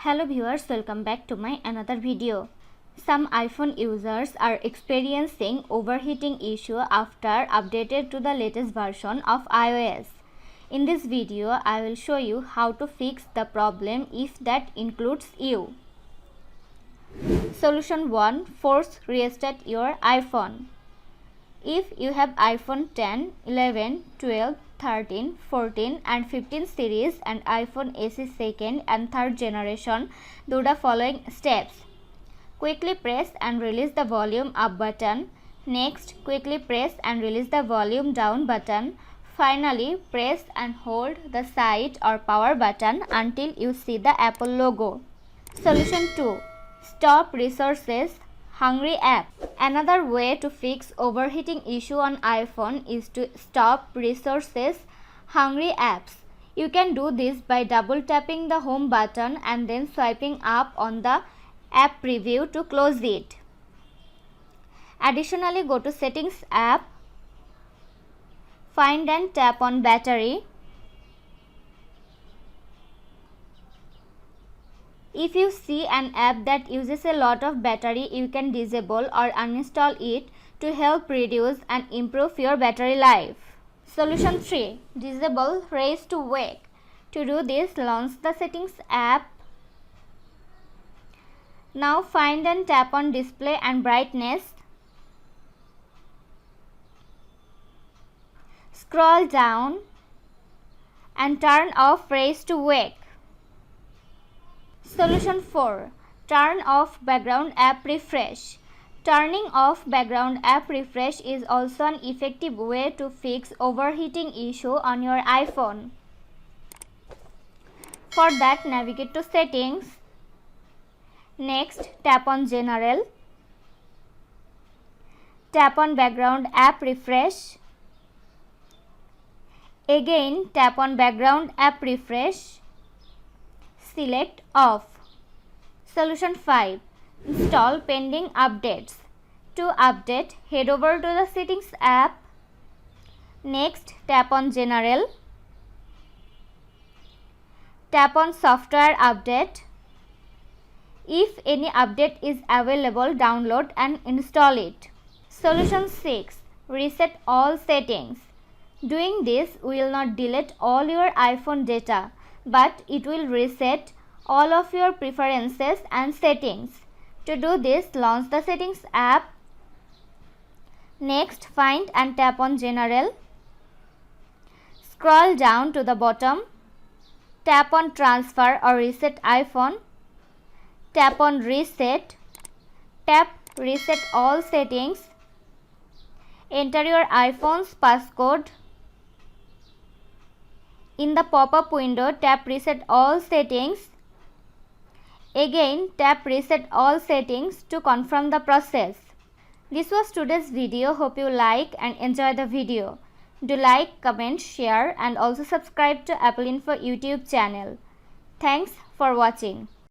Hello viewers, welcome back to my another video. Some iPhone users are experiencing overheating issue after updated to the latest version of iOS. In this video, I will show you how to fix the problem if that includes you. Solution 1. Force restart your iPhone. If you have iPhone 10, 11, 12, 13, 14 and 15 series and iPhone SE second and third generation, do the following steps. Quickly press and release the volume up button. Next, quickly press and release the volume down button. Finally, press and hold the side or power button until you see the Apple logo. Solution 2. Stop resources hungry app. Another way to fix overheating issue on iPhone is to stop resources hungry apps. You can do this by double tapping the home button and then swiping up on the app preview to close it. Additionally, go to Settings app, find and tap on battery. If you see an app that uses a lot of battery, you can disable or uninstall it to help reduce and improve your battery life. Solution 3. Disable Raise to Wake. To do this, launch the Settings app. Now find and tap on Display and Brightness. Scroll down and turn off Raise to Wake. Solution 4. Turn off background app refresh. Turning off background app refresh is also an effective way to fix overheating issue on your iPhone. For that, navigate to Settings. Next, tap on General. Tap on background app refresh. Again, tap on background app refresh. Select Off. Solution 5. Install pending updates. To update, head over to the Settings app. Next, tap on General. Tap on Software Update. If any update is available, download and install it. Solution 6. Reset all settings. Doing this will not delete all your iPhone data, but it will reset all of your preferences and settings. To do this, launch the Settings app. Next, find and tap on General. Scroll down to the bottom. Tap on Transfer or Reset iPhone. Tap on Reset. Tap Reset all settings. Enter your iPhone's passcode. In the pop-up window, tap Reset all settings. Again, tap Reset all settings to confirm the process. This was today's video. Hope you like and enjoy the video. Do like, comment, share and also subscribe to Apple Info YouTube channel. Thanks for watching.